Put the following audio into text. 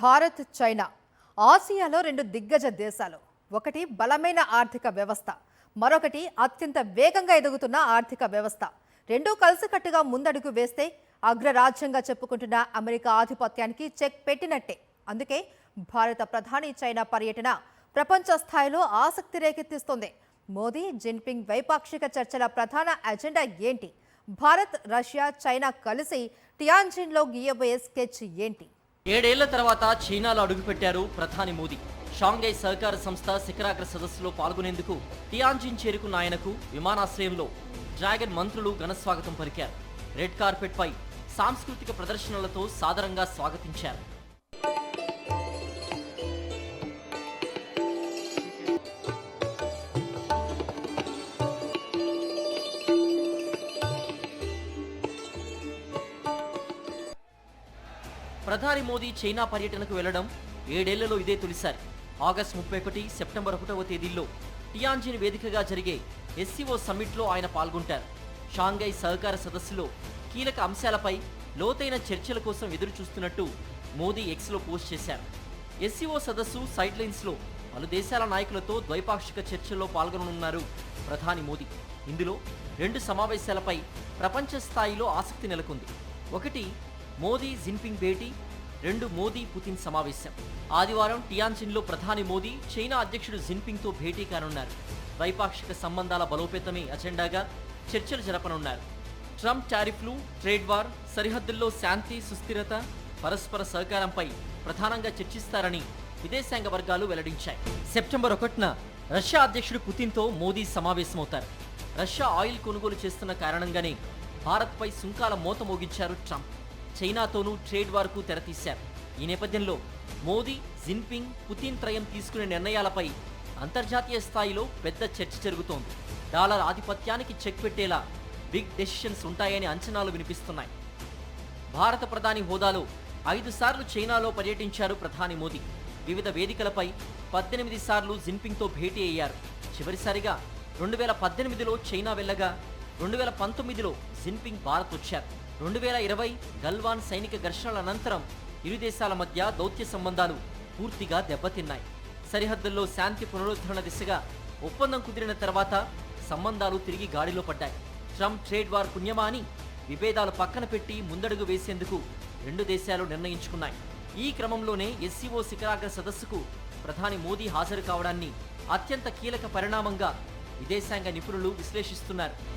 Bharat, China ఆసియాలో రెండు దిగ్గజ దేశాలు. ఒకటి బలమైన ఆర్థిక వ్యవస్థ, మరొకటి అత్యంత వేగంగా ఎదుగుతున్న ఆర్థిక వ్యవస్థ. రెండూ కలిసికట్టుగా ముందడుగు వేస్తే అగ్రరాజ్యంగా చెప్పుకుంటున్న అమెరికా ఆధిపత్యానికి చెక్ పెట్టినట్టే. అందుకే భారత ప్రధాని చైనా పర్యటన ప్రపంచ స్థాయిలో ఆసక్తి రేకెత్తిస్తోంది. మోదీ, జిన్పింగ్ ద్వైపాక్షిక చర్చల ప్రధాన ఎజెండా ఏంటి? భారత్, రష్యా, చైనా కలిసి టియాన్జిన్లో గీయబోయే స్కెచ్ ఏంటి? 7 ఏళ్ల తర్వాత చైనాలో అడుగుపెట్టారు ప్రధాని మోదీ. షాంఘై సహకార సంస్థ శిఖరాగ్ర సదస్సులో పాల్గొనేందుకు టియాన్జిన్ చేరుకున్న ఆయనకు విమానాశ్రయంలో డ్రాగన్ మంత్రులు ఘనస్వాగతం పలికారు. రెడ్ కార్పెట్ పై సాంస్కృతిక ప్రదర్శనలతో సాదరంగా స్వాగతించారు. ప్రధాని మోదీ చైనా పర్యటనకు వెళ్లడం 7 ఏళ్లలో ఇదే తొలిసారి. ఆగస్టు 31, సెప్టెంబర్ 1వ తేదీల్లో టియాన్జిన్ వేదికగా జరిగే ఎస్సీఓ సమ్మిట్లో ఆయన పాల్గొంటారు. షాంఘై సహకార సదస్సులో కీలక అంశాలపై లోతైన చర్చల కోసం ఎదురు చూస్తున్నట్టు మోదీ ఎక్స్లో పోస్ట్ చేశారు. ఎస్సీఓ సదస్సు సైడ్ లైన్స్లో పలు దేశాల నాయకులతో ద్వైపాక్షిక చర్చల్లో పాల్గొననున్నారు ప్రధాని మోదీ. ఇందులో 2 సమావేశాలపై ప్రపంచ స్థాయిలో ఆసక్తి నెలకొంది. ఒకటి మోదీ జిన్పింగ్ భేటీ, 2 మోదీ పుతిన్ సమావేశం. ఆదివారం టియాన్జిన్లో ప్రధాని మోదీ చైనా అధ్యక్షుడు జిన్పింగ్తో భేటీ కానున్నారు. ద్వైపాక్షిక సంబంధాల బలోపేతమే అజెండాగా చర్చలు జరపనున్నారు. ట్రంప్ టారిఫ్లు, ట్రేడ్ వార్, సరిహద్దుల్లో శాంతి, సుస్థిరత, పరస్పర సహకారంపై ప్రధానంగా చర్చిస్తారని విదేశాంగ వర్గాలు వెల్లడించాయి. సెప్టెంబర్ 1న రష్యా అధ్యక్షుడు పుతిన్తో మోదీ సమావేశమవుతారు. రష్యా ఆయిల్ కొనుగోలు చేస్తున్న కారణంగానే భారత్పై సుంకాల మోత మోగించారు ట్రంప్. చైనాతోనూ ట్రేడ్ వార్కు తెరతీశారు. ఈ నేపథ్యంలో మోదీ, జిన్పింగ్, పుతిన్ త్రయం తీసుకునే నిర్ణయాలపై అంతర్జాతీయ స్థాయిలో పెద్ద చర్చ జరుగుతోంది. డాలర్ ఆధిపత్యానికి చెక్ పెట్టేలా బిగ్ డెసిషన్స్ ఉంటాయని అంచనాలు వినిపిస్తున్నాయి. భారత ప్రధాని హోదాలో 5 సార్లు చైనాలో పర్యటించారు ప్రధాని మోదీ. వివిధ వేదికలపై 18 సార్లు జిన్పింగ్తో భేటీ అయ్యారు. చివరిసారిగా 2018లో చైనా వెళ్ళగా 2019లో జిన్పింగ్ భారత్ వచ్చారు. 2020 గల్వాన్ సైనిక ఘర్షణల అనంతరం ఇరు దేశాల మధ్య దౌత్య సంబంధాలు పూర్తిగా దెబ్బతిన్నాయి. సరిహద్దుల్లో శాంతి పునరుద్ధరణ దిశగా ఒప్పందం కుదిరిన తర్వాత సంబంధాలు తిరిగి గాడిలో పడ్డాయి. ట్రంప్ ట్రేడ్ వార్ పుణ్యమా అని విభేదాలు పక్కన పెట్టి ముందడుగు వేసేందుకు 2 దేశాలు నిర్ణయించుకున్నాయి. ఈ క్రమంలోనే ఎస్సీఓ శిఖరాగ్ర సదస్సుకు ప్రధాని మోదీ హాజరు కావడాన్ని అత్యంత కీలక పరిణామంగా విదేశాంగ నిపుణులు విశ్లేషిస్తున్నారు.